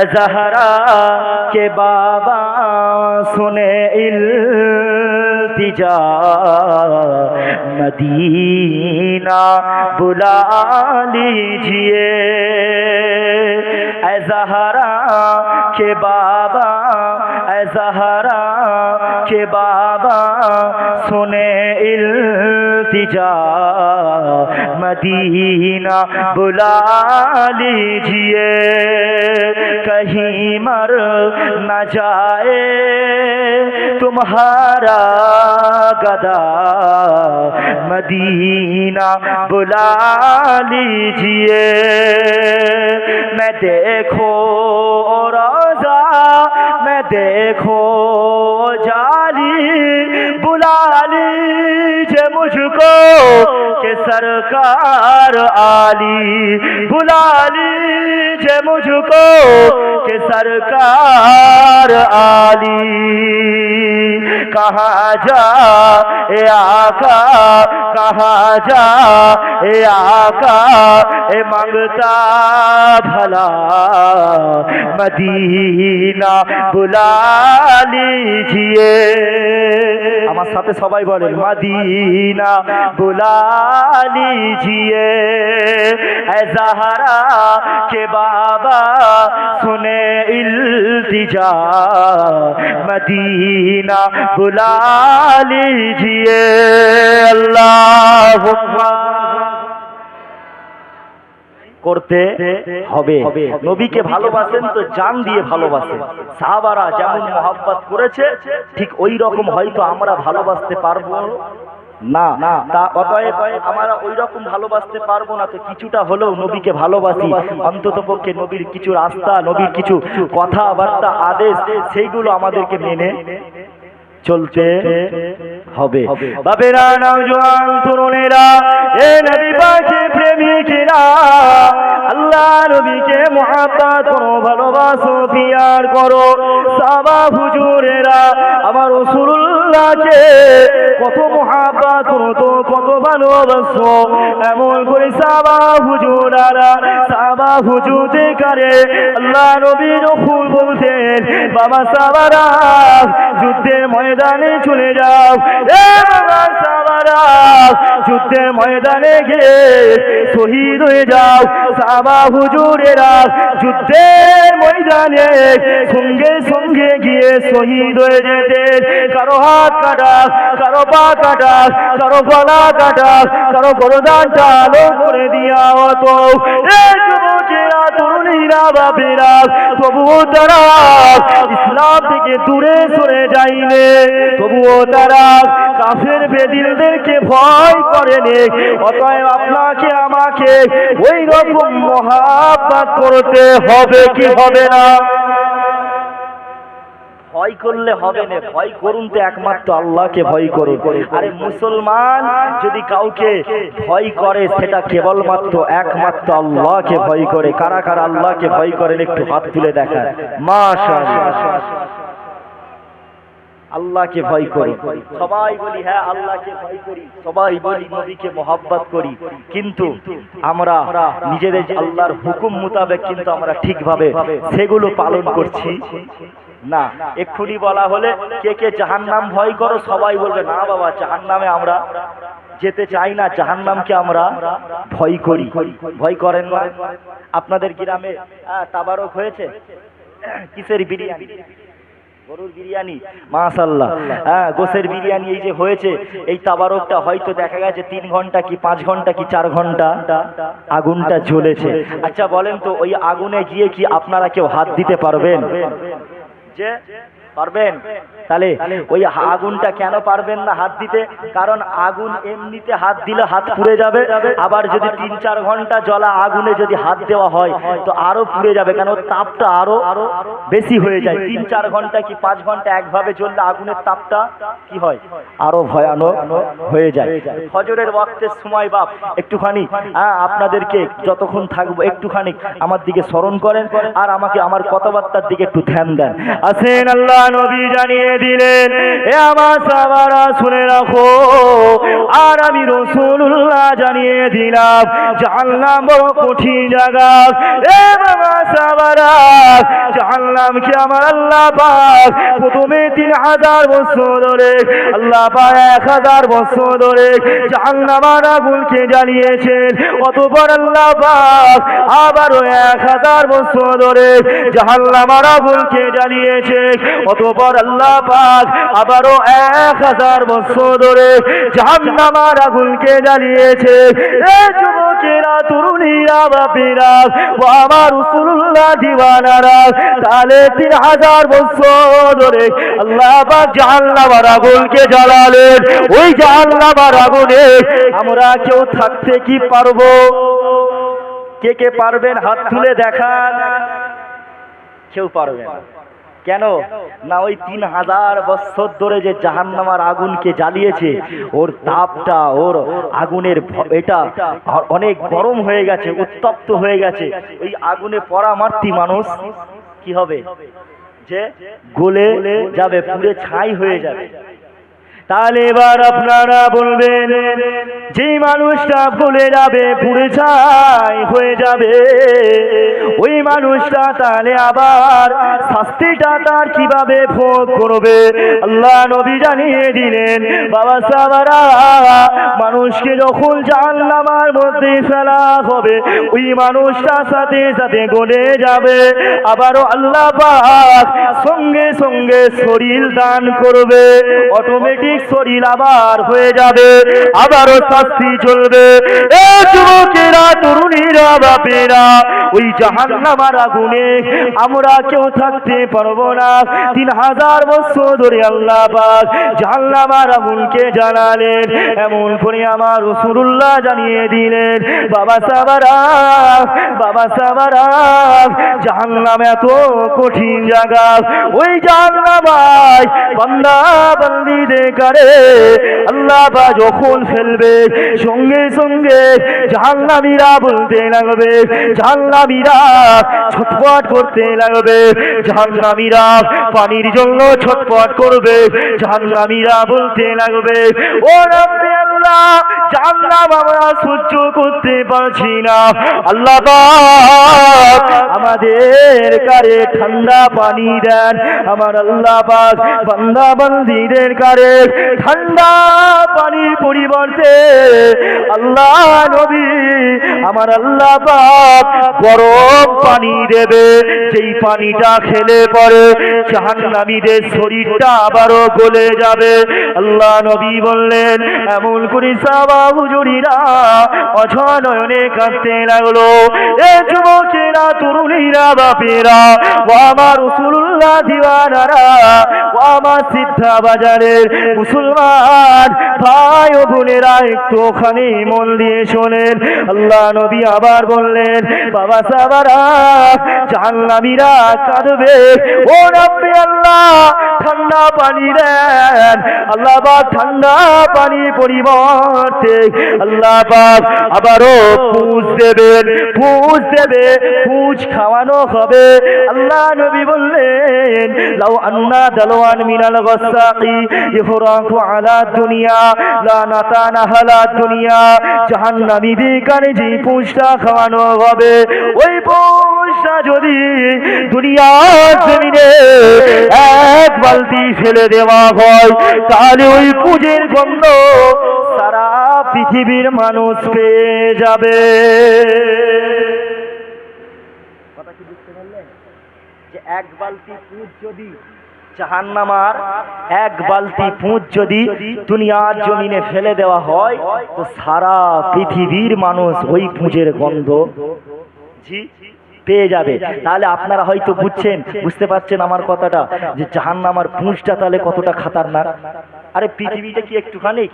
ज़हरा के बाबा सुने इल्तिजा, मदीना बुला लीजिए। ज़हरा के बाबा, ज़हरा के बाबा सुने इल्तिजा, मदीना बुला लीजिए। कहीं मर न जाए तुम्हारा गदा, मदीना बुला लीजिए। मैं देखो रोज़ा, मैं देखो जाली, बुला लीजिए मुझको कि सरकार आली, बुला लीजिए मुझको कि सरकार आली। कहाँ जा ए आका, कहाँ जा ए आका, ए मांगता भला, मदीना बुला लीजिए। আমার সাথে সবাই বলেন মদিনা বুলা लीजिए। ऐ ज़हरा के बाबा सुने इल्तिजा, मदीना बुला लीजिए। अल्लाहुम्मा করতে হবে। নবীকে ভালোবাসেন তো জান দিয়ে ভালোবাসেন। সাহাবারা যেমন মহব্বত করেছে ঠিক ওই রকম হয়তো আমরা ভালোবাসতে পারবো না। তা অতএব আমরা ওই রকম ভালোবাসতে পারবো না, তো কিছুটা হলেও নবীকে ভালোবাসি। অন্তত পক্ষে নবীর কিছু রাস্তা, নবীর কিছু কথাবার্তা, আদেশ, সেইগুলো আমাদেরকে মেনে চলতে হবে। বাবেরা, নওজোয়ান তরুণেরা, এ নবী পাকের প্রেমিকেরা, আল্লাহ নবীকে মুহাব্বত করো, ভালোবাসো, পিয়ার করো। সাহাবা হুজুরেরা আমার রাসূলুল্লাহকে কত মুহাব্বত করো, তো কত ভালোবাসো। এমন করে সাহাবা হুজুরারা, সাহাবা হুজুরদের কারে আল্লাহ নবী যখন বলতেন, বাবা সাহাবারা যুদ্ধের ময়দানে চলে যাও, এ বাবা সাহাবারা যুদ্ধের ময়দানে গিয়ে শহীদ হয়ে যাও। সাহাবা হুজুরেরা যুদ্ধের ময়দানে সঙ্গে সঙ্গে গিয়ে শহীদ হয়ে যেতেন। কারো হাত কাটা, কারো পা কাটা, কারো গলা কাটা, কারো গরদানটা আলো করে দিয়া হতো। যুবকেরা, তরুণীরা, বাপেরা, তবুও তারা ইসলাম থেকে দূরে সরে যায়নি, তবুও তারা কাফের বেদিনদেরকে ভয় করেনি। অতএব আপনাকে আমাকে ওই রকম মহব্বত করতে হবে কি হবে না? ভয় করলে হবে না, ভয় করুন তো একমাত্র আল্লাহকে ভয় করুন। আরে মুসলমান যদি কাউকে ভয় করে সেটা কেবলমাত্র একমাত্র আল্লাহকে ভয় করে। কারা কারা আল্লাহকে ভয় করেন একটু হাত তুলে দেখান। মাশাআল্লাহ, আল্লাহকে ভয় করি। সবাই বলি হ্যাঁ আল্লাহকে ভয় করি, সবাই বলি নবীকে মহব্বত করি, কিন্তু আমরা নিজেদের আল্লাহর হুকুম মোতাবেক কিন্তু আমরা ঠিকভাবে সেগুলো পালন করছি না। এক্ষুনি বলা হলে কে কে জাহান্নাম ভয় করো, সবাই বলবে না বাবা জাহান্নামে আমরা যেতে চাই না, জাহান্নামকে আমরা ভয় করি। ভয় করেন না? আপনাদের গ্রামে তাবারক হয়েছে কিসের বিরিয়ানি? গরুর বিরিয়ানি, মাশাআল্লাহ। হ্যাঁ, গোশের বিরিয়ানি এই যে হয়েছে, এই তাবারকটা হয়তো দেখা গেছে 3 ঘন্টা কি 5 ঘন্টা কি 4 ঘন্টা আগুনটা জ্বলেছে। আচ্ছা বলেন তো ওই আগুনে গিয়ে কি আপনারা কেউ হাত দিতে পারবেন? যে পারবেন? তাহলে ওই আগুনটা কেন পারবেন না হাত দিতে? কারণ আগুন এমনিতে হাত দিলে হাত পুড়ে যাবে, আবার যদি 3-4 ঘন্টা জ্বলা আগুনে যদি হাত দেওয়া হয় তো আরো পুড়ে যাবে, কারণ তাপটা আরো বেশি হয়ে যায়। 3-4 ঘন্টা কি 5 ঘন্টা একভাবে জ্বললে আগুনের তাপটা কি হয়? আরো ভয়ানক হয়ে যায়। ফজরের ওয়াক্তের সময় বাপ একটুখানি আপনাদেরকে যতক্ষণ থাকবো একটুখানি আমার দিকে স্মরণ করেন আর আমাকে আমার কথাবার্তার দিকে একটু ধ্যান দেন। আসেন, আল্লাহ নবী জানিয়ে দিলেন, এ আমার সাহাবারা শুনে রাখো, আর আমি রাসূলুল্লাহ জানিয়ে দিলাম জাহান্নাম বড় কঠিন জায়গা। এ বাবা সাহাবারা জাহান্নামকে আমার আল্লাহ পাক প্রথমে 3000 বছর ধরে, আল্লাহ পাক 1000 বছর ধরে জাহান্নামের আগুনকে জ্বালিয়েছেন। অতঃপর আল্লাহ পাক আবারও 1000 বছর ধরে জাহান্নামের আগুনকে জ্বালিয়েছে। অতঃপর আল্লাহ পাক আবারও 1000 বছর ধরে জাহান্নামের আগুনকে জ্বালিয়েছে। এ যুবকেরা, তরুণীরা, বাপেরা ও আমার রাসূলুল্লাহ দিওয়ানারা, তাহলে 3000 বছর ধরে আল্লাহ পাক জাহান্নামের আগুনকে জ্বালালেন। ওই জাহান্নামের আগুনে আমরা কেউ থাকতে কি পারবো? কে কে পারবেন হাত তুলে দেখান। কেউ পারবে না। কেন না? ওই 3000 বছর ধরে যে জাহান্নামের আগুনকে জ্বালিয়েছে, ওর তাপটা, ওর আগুনের এটা অনেক গরম হয়ে গেছে, উত্তপ্ত হয়ে গেছে। ওই আগুনে পড়া মাত্রই মানুষ কি হবে? যে গলে যাবে, পুড়ে ছাই হয়ে যাবে। তাহলে এবার আপনারা বলবেন, যে মানুষটা গলে যাবে, পুড়ে ছাই হয়ে যাবে, ওই মানুষটা তাহলে আবার শাস্তিটা তার কিভাবে ভোগ করবে? আল্লাহ নবী জানিয়ে দিলেন, বাবা সাহাবারা, মানুষকে যখন জাহান্নামের মধ্যে ফেলা হবে, ওই মানুষটা সাথে সাথে গলে যাবে। আবারও আল্লাহ পাক সঙ্গে সঙ্গে শরীর দান করবে, অটোমেটিক শরীর আবার হয়ে যাবে, আবারও শাস্তি চলবে। এ যুবকেরা, তরুণীরা, বাপেরা, ওই জাহান্নামের আগুনে আমরা কেউ থাকতে পারবো না। 3000 বছর ধরে আল্লাহ পাক জাহান্নামের আগুনকে জ্বালালেন। এমন করে আমার রাসূলুল্লাহ জানিয়ে দিলেন, বাবা সাহাবারা, বাবা সাহাবারা, জাহান্নাম এত কঠিন জায়গা। ওই জাহান্নামায় বান্দা বান্দীদের কারে আল্লাহ পাক যখন ফেলবে, সঙ্গে সঙ্গে জাহান্নামীরা বলতে লাগবে, জাহান্নামীরা ছটফট করতে লাগবে, জাহান্নামীরা পানির জন্য ছটফট করবে, জাহান্নামীরা বলতে লাগবে, ও রব্বি আল্লাহ, জাহান্নাম আমরা সহ্য করতে পারছি না, আল্লাহ পাক আমাদের কারে ঠান্ডা পানি দেন। আমার আল্লাহ পাক বান্দা বান্দীদের কারে ঠান্ডা পানির পরিবর্তে আল্লাহ নবী আমার আল্লাহ পাক গরম পানি দেবে, যেই পানিটা খেলে পরে জাহান্নামীদের শরীরটা আবারও গলে যাবে। আল্লাহ নবী বললেন, এমন করে সাহাবা হুজুরিরা অঝনয়নে কাঁদতে লাগলো। এ যুবকেরা, তরুণীরা, বাপেরা, ও আমার রাসূলুল্লাহ দিওয়ানারা, ও আমার সিদ্ধা বাজারের মুসলমান ভাই ও বোনেরা, একটু ওখানে মন দিয়ে শোনেন। আল্লাহ নবী আবার বললেন, বাবা সাহাবারা, জাহান্নামীরা কাঁদবে, ও রব্বি আল্লাহ, ঠান্ডা পানি দেন। আল্লাহ পাক ঠান্ডা পানি পরিবর্তে আল্লাহ পাক আবারও পুঁজ দেবেন, পুঁজ দেবে, পুঁজ খাওয়ানো হবে। আল্লাহ নবী বললেন, লাউ আন্না দালওয়ান মিনাল গাসাকি ইফরাকু আলা দুনিয়া লা নাতানা হালা দুনিয়া। জাহান্নামীদের কানে যে পুঁজটা খাওয়ানো হবে, ওই পুঁজটা যদি দুনিয়ার জমিনে এক বালতি ফেলে দেওয়া হয়, তাহলে ওই পুঁজের গন্ধ সারা পৃথিবীর মানুষ পেয়ে যাবে। কথা কি বুঝতে পারলেন? যে এক বালতি পুঁজ যদি জাহান্নামার, এক বালতি পুঁজ যদি দুনিয়ার জমিনে ফেলে দেওয়া হয়, তো সারা পৃথিবীর মানুষ ওই পুঁজের গন্ধ জি পেয়ে যাবে। তাহলে আপনারা হয়তো বুঝতে পারছেন আমার কথাটা, যে জাহান্নামের পুঁজটা তাহলে কতটা খাতারনাক। আরে পৃথিবীটা কি একটুখানি?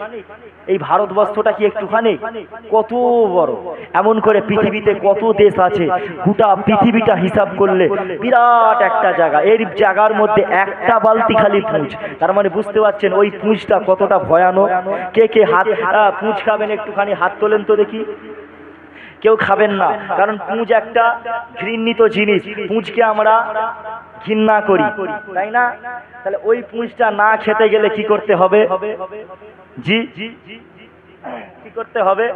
এই ভারতবর্ষটা কি একটুখানি? কত বড়! এমন করে পৃথিবীতে কত দেশ আছে, গোটা পৃথিবীটা হিসাব করলে বিরাট একটা জায়গা। এর জায়গার মধ্যে একটা বালতি খালি পুঁজ। তার মানে বুঝতে পারছেন ওই পুঁজটা কতটা ভয়ানক। কে কে হাত পুঁজ খাবেন? একটুখানি হাত তোলেন তো দেখি। কেউ খাবেন না, কারণ পুঁজ একটা ঘৃণিত জিনিস। পুঁজকে আমরা ঘৃণা করি, তাই না? তাহলে ওই পুঁজটা না খেতে গেলে কি করতে হবে? জি কি করতে হবে?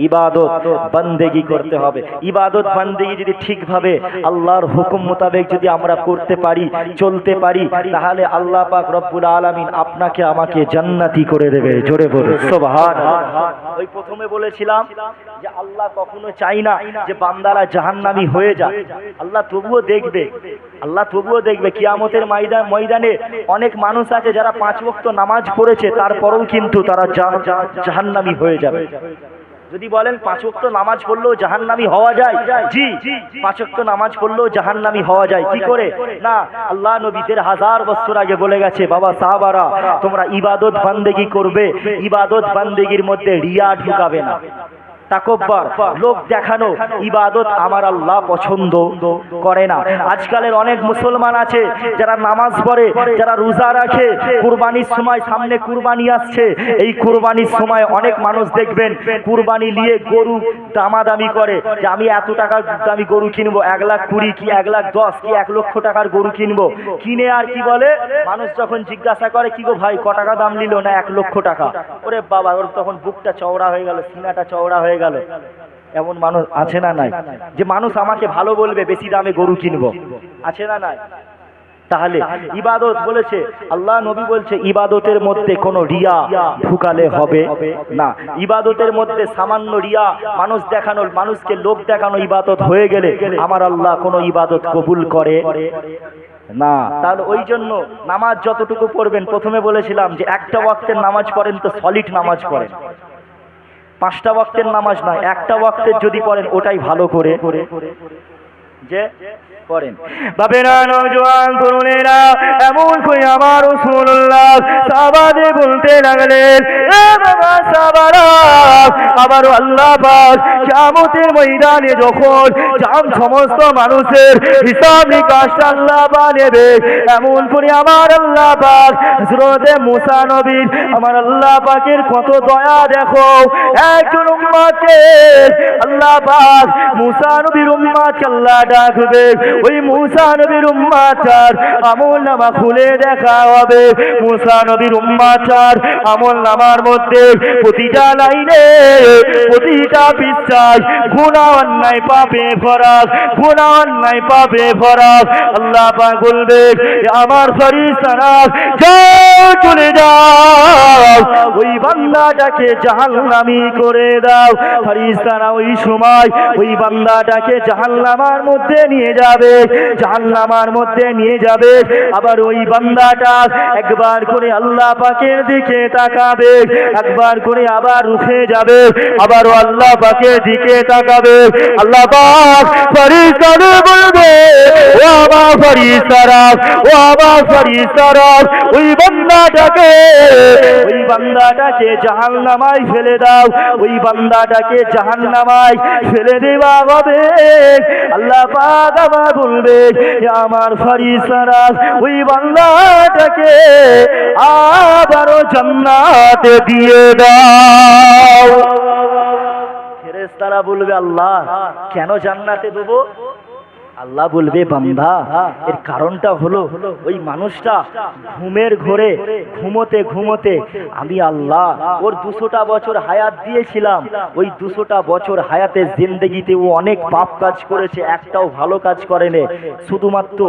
ইবাদত বান্দেগি করতে হবে। ইবাদত বান্দেগি যদি ঠিকভাবে আল্লাহর হুকুম মোতাবেক যদি আমরা করতে পারি, চলতে পারি, তাহলে আল্লাহ পাক রব্বুল আলামিন আপনাকে আমাকে জান্নাতি করে দেবে। জোরে বলুন সুবহানাল্লাহ। ওই প্রথমে বলেছিলাম যে আল্লাহ কখনো চাই না যে বান্দারা জাহান্নামী হয়ে যায়। আল্লাহ তবুও দেখবে, আল্লাহ তবুও দেখবে। কিয়ামতের ময়দানে অনেক মানুষ আছে যারা 5 ওয়াক্ত নামাজ পড়েছে, তারপরেও কিন্তু তারা জাহান্নামী হয়ে যাবে। যদি বলেন 5 ওয়াক্ত নামাজ পড়লেও জাহান্নামী হওয়া যায়, জি 5 ওয়াক্ত নামাজ পড়লেও জাহান্নামী হওয়া যায়। কি করে? না, আল্লাহ নবীদের 1000 বছর আগে বলে গেছে, বাবা সাহাবারা তোমরা ইবাদত বান্দেগি করবে, ইবাদত বান্দেগির মধ্যে রিয়া ঢুকাবে না, তাকব্বর, লোক দেখানো ইবাদত আমার আল্লাহ পছন্দ করে না। আজকালের অনেক মুসলমান আছে যারা নামাজ পড়ে, যারা রোজা রাখে, কুরবানির সময় সামনে কুরবানি আসছে, এই কুরবানির সময় অনেক মানুষ দেখবেন কুরবানি নিয়ে গরু দামাদামি করে যে আমি এত টাকার দামি গরু কিনবো, 1,20,000 কি 1,10,000 কি 1 লক্ষ টাকার গরু কিনবো। কিনে আর কি বলে, মানুষ যখন জিজ্ঞাসা করে কি গো ভাই ক টাকা দাম নিল, না 1 লক্ষ টাকা। ওরে বাবা, ওর তখন বুকটা চওড়া হয়ে গেল, সিনাটা চওড়া হয়ে গেল। এমন মানুষ আছে না নাই? যে মানুষ আমাকে ভালো বলবে, বেশি দামে গরু কিনবো, আছে না নাই? তাহলে ইবাদত বলেছে, আল্লাহ নবী বলছে ইবাদতের মধ্যে কোনো রিয়া ঢুকালে হবে না। ইবাদতের মধ্যে সামান্য রিয়া, মানুষ দেখানো, মানুষকে লোক দেখানো ইবাদত হয়ে গেলে আমার আল্লাহ কোনো ইবাদত কবুল করে না। তাহলে ওই জন্য নামাজ যতটুকু পড়বেন, প্রথমে বলেছিলাম যে একটা ওয়াক্তের নামাজ পড়েন তো সলিড নামাজ পড়েন, 5টা ওয়াক্তের নামাজ নয়, একটা ওয়াক্তের যদি পড়েন ওটাই ভালো করে যে পড়েন। বাবেরা, নওজোয়ান তরুণেরা, এমন করে আমার রাসূলুল্লাহ সাহাবাদের বলতে লাগলেন, এ বাবা সাহাবারা, আবারও আল্লাহ পাক কিয়ামতের ময়দানে যখন সমস্ত মানুষের হিসাব নিকাশটা আল্লাহ নেবে, এমন করে আমার আল্লাহ পাক হযরতে মুসা নবীর, আমার আল্লাহ পাকের কত দয়া দেখো, একজন উম্মতকে আল্লাহ পাক মুসা নবীর উম্মতকে আল্লাহ ডাকবে, ওই মুসা নবীর উম্মতটার আমলনামা খুলে দেখা হবে। মুসা নবীর উম্মতটার আমলনামার মধ্যে প্রতিটা লাইনে, প্রতিটা পৃষ্ঠায় গুনাহ অন্যায় পাপে ভরা, গুনাহ অন্যায় পাপে ভরা। আল্লাহ পাক বলবে, আমার ফেরেশতারা যাও, চলে যাও, ওই বান্দাটাকে জাহান্নামী করে দাও। ফেরেশতারা ওই সময় ওই বান্দাটাকে জাহান্নামের মধ্যে নিয়ে যাবে, জাহান্নামের মধ্যে নিয়ে যাবে। আবার ওই বান্দাটা একবার করে আল্লাহ পাকের দিকে তাকাবে, একবার করে আবার রুখে যাবে, আবারও আল্লাহ পাকের দিকে তাকাবে। আল্লাহ পাক ফেরেশতারা বলবে, ও আমার ফেরেশতারা, ও আমার ফেরেশতারা, ওই বান্দাটাকে জাহান্নামায় ফেলে দাও, ওই বান্দাটাকে জাহান্নামায় ফেলে দেওয়া হবে। আল্লাহ পাক আবার বলবে, আমার ফেরেশতারা, ওই বান্দাটাকে আবারও জান্নাতে দিয়ে দাও। ফেরেশতারা বলবে, আল্লাহ কেন জান্নাতে দেবো? আল্লাহ বলবে, বান্দা এর কারণটা হলো ওই মানুষটা ঘুমের ঘোরে ঘুমোতে ঘুমোতে আমি আল্লাহ ওর 200টা বছর হায়াত দিয়েছিলাম, ওই 200টা বছর হায়াতের জিন্দেগিতে ও অনেক পাপ কাজ করেছে, একটাও ভালো কাজ করেনি। শুধুমাত্র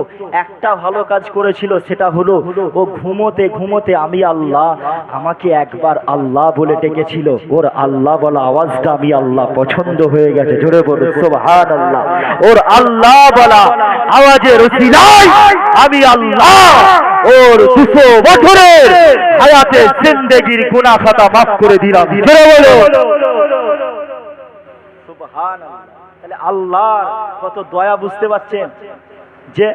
একটা ভালো কাজ করেছিল, সেটা হলো ও ঘুমোতে ঘুমোতে আমি আল্লাহ, আমাকে একবার আল্লাহ বলে ডেকেছিল। ওর আল্লাহ বলা আওয়াজটা আমি আল্লাহ পছন্দ হয়ে গেছে। জোরে বলুন সুবহানাল্লাহ। ওর আল্লাহ বলা আওয়াজের উসিলায় আমি আল্লাহ ওর 200 বছরের হায়াতের জিন্দেগির গুনাহ খাতা মাফ করে দিলাম। জোরে বলো সুবহানাল্লাহ। তাহলে আল্লাহর কত দয়া বুঝতে পারছেন, যে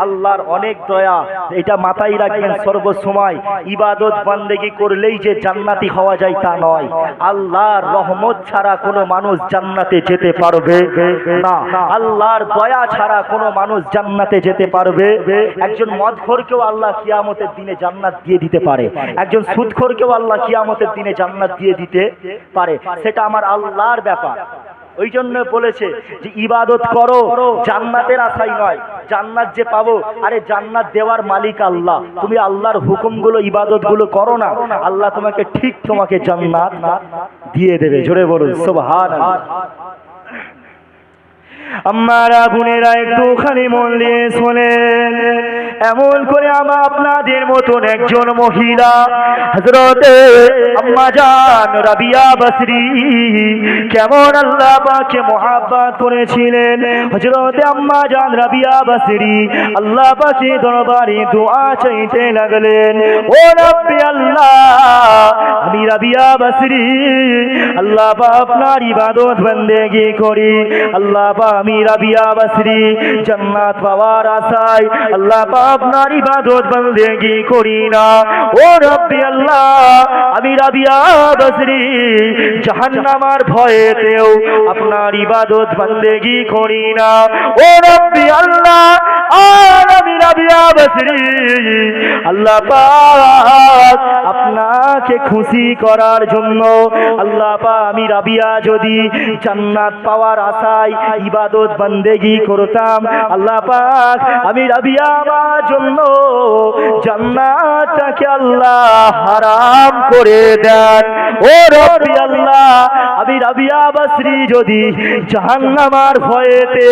আল্লাহর অনেক দয়া, এটা মাথায় রাখবেন সর্বসময়। ইবাদত বান্দেগি করলেই যে জান্নাতি হওয়া যায় তা নয়, আল্লাহর রহমত ছাড়া কোনো মানুষ জান্নাতে যেতে পারবে না, আল্লাহর দয়া ছাড়া কোনো মানুষ জান্নাতে যেতে পারবে। একজন মদখোরকেও আল্লাহ কিয়ামতের দিনে জান্নাত দিয়ে দিতে পারে, একজন সুদখোরকেও আল্লাহ কিয়ামতের দিনে জান্নাত দিয়ে দিতে পারে, সেটা আমার আল্লাহর ব্যাপার। ওই জন্য বলেছে যে ইবাদত করো জান্নাতের আশায় নয়, জান্নাত যে পাবো, আরে জান্নাত দেওয়ার মালিক আল্লাহ। তুমি আল্লাহর হুকুমগুলো ইবাদতগুলো করো না, আল্লাহ তোমাকে ঠিক তোমাকে জান্নাত দিয়ে দেবে। জোরে বলুন সুবহানাল্লাহ। আমারা বোনেরা একটুখানি মন দিয়ে শোনেন, এমন করে আমার আপনাদের মতন একজন মহিলা হযরতে আম্মা জান রাবিয়া বসরি কেমন আল্লাহ পাকে মহব্বত করেছিলেন। হযরতে আম্মা জান রাবিয়া বসরি আল্লাহ পাকে দরবারে দোয়া চাইতে লাগলেন, ও রব্বি আল্লাহ, আমি রাবিয়া বসরি আল্লাহ পাক আপনার ইবাদত বন্দেগি করি, আল্লাহ পাক আমি রাবিয়া বসরি জান্নাত পাওয়ার আশায় আল্লাহ পাক আপনার ইবাদত বন্দেগি করি না। ও রব্বি আল্লাহ, আমি রাবিয়া বসরি জাহান্নামের ভয়েতেও আপনার ইবাদত বন্দেগি করি না। ও রব্বি আল্লাহ, আর আমি রাবিয়া বসরি আল্লাহ পাক আপনাকে খুশি করার জন্য আল্লাহ পাক আমি রাবিয়া যদি জান্নাত পাওয়ার আশায় ইবাদত বন্দেগি করতাম, আল্লাহ পাক আমি রাবিয়া আমার জন্য জান্নাতটাকে আল্লাহ হারাম করে দেন। ও রব্বি আল্লাহ, আমি রাবিয়া বসরি যদি জাহান্নামের ভয়েতে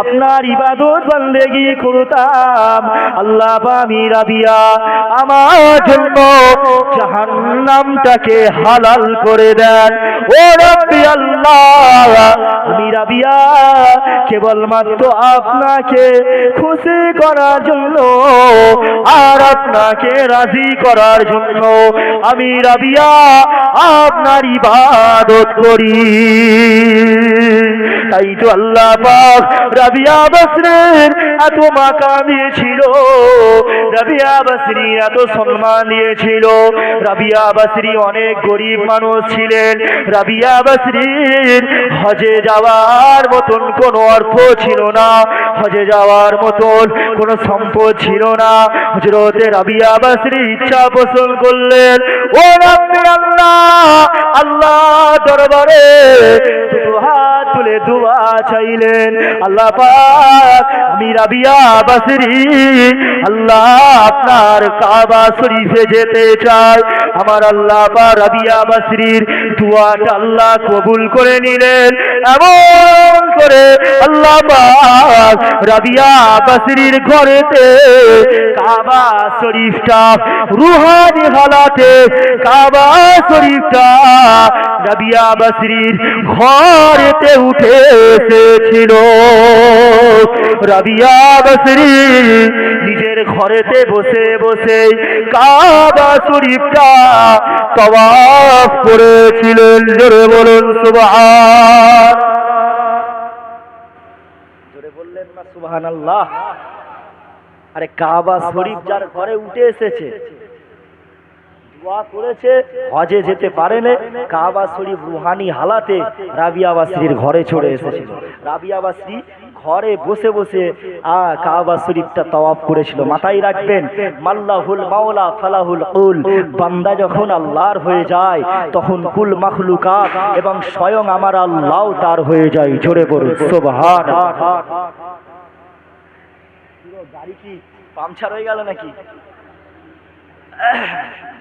আপনার ইবাদত বন্দেগি করতাম, আল্লাহ পাক আমি রাবিয়া আমার জন্য জাহান্নামটাকে হালাল করে দেন। ও রব্বি আল্লাহ, আমি রাবিয়া কেবলমাত্র আপনাকে খুশি করার জন্য আর আপনাকে রাজি করার জন্য আমি রাবিয়া আপনার ইবাদত করি। তাই তো আল্লাহ পাক রাবিয়া বসরির এত মাকাম দিয়েছিল, রাবিয়া বসরি এত সম্মান দিয়েছিল। রাবিয়া বসরি অনেক গরিব মানুষ ছিলেন, রাবিয়া বসরির হজে যাওয়ার মতন কোনো অর্থ ছিল না, হজে যাওয়ার মতন কোনো সম্পদ ছিল না। হযরতে রাবিয়া বসরি ইচ্ছা পোষণ করলেন, ও রব্বি আল্লাহ, আল্লাহ দরবারে দুটো হাত তুলে দোয়া চাইলেন, আল্লাহ পাক আমি রাবিয়া বসরি আল্লাহ আপনার কাবা শরীফে যেতে চাই। আমার আল্লাহ পাক রাবিয়া বসরির দোয়াটা আল্লাহ কবুল করে নিলেন। এমন করে আল্লাহ পাক রাবিয়া বসরির ঘরেতে কাবা শরীফটা রুহানি হালাতে কাবা শরীফটা রাবিয়া বসরির ঘরেতে উঠে এসেছিল। রাবিয়া বসরি নিজের ঘরেতে বসে বসে কাবা শরীফটা তাওয়াফ করেছিলেন। জোরে বলুন সুবহান, জোরে বললেন না সুবহানাল্লাহ। আরে কাবা শরীফ যার ঘরে উঠে এসেছে, দোয়া করেছে, হজে যেতে পারেনি, কাবা শরীফ রুহানি হালাতে রাবিয়া বসরির ঘরে চলে এসেছিল। রাবিয়া বসরি ঘরে বসে বসে কাবা শরীফটা তাওয়াফ করেছিল। মাথায় রাখবেন, মাল্লাহুল মাওলা ফালাহুল কুল, বান্দা যখন আল্লাহর হয়ে যায় তখন কুল মাখলুকাত এবং স্বয়ং আমার আল্লাহ তার হয়ে যায়। জোরে বলুন সুবহানাল্লাহ। গাড়ি কি পাংচার হয়ে গেল নাকি?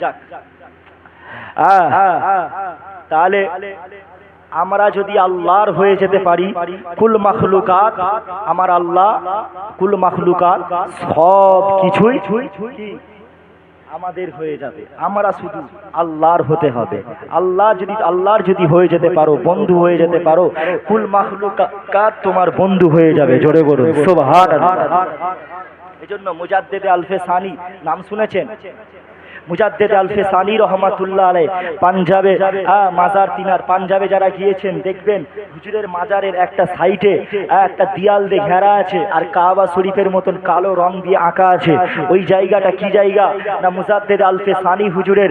যাক, তাহলে আমরা যদি আল্লাহর হয়ে যেতে পারি, কুল মাখলুকাত আমার আল্লাহ, কুল মাখলুকাত সব কিছুই আমাদের হয়ে যাবে। আমরা শুধু আল্লাহর হতে হবে। আল্লাহর যদি হয়ে যেতে পারো, বন্ধু হয়ে যেতে পারো, কুল মাখলুকাত তোমার বন্ধু হয়ে যাবে। জোরে বলুন সুবহানাল্লাহ। এজন্য মুজাদ্দিদে আলফে সানি নাম শুনেছেন? মুজাদ্দিদ আলফে সানি রহমাতুল্লাহ আলাইহি পাঞ্জাবে মাজার তিনার পাঞ্জাবে যারা গিয়েছেন দেখবেন হুজুরের মাজারের একটা সাইডে একটা দিয়াল দিয়ে ঘেরা আছে আর কাবা শরীফের মতন কালো রং দিয়ে আঁকা আছে। ওই জায়গাটা কি জায়গা না, মুজাদ্দিদ আলফে সানি হুজুরের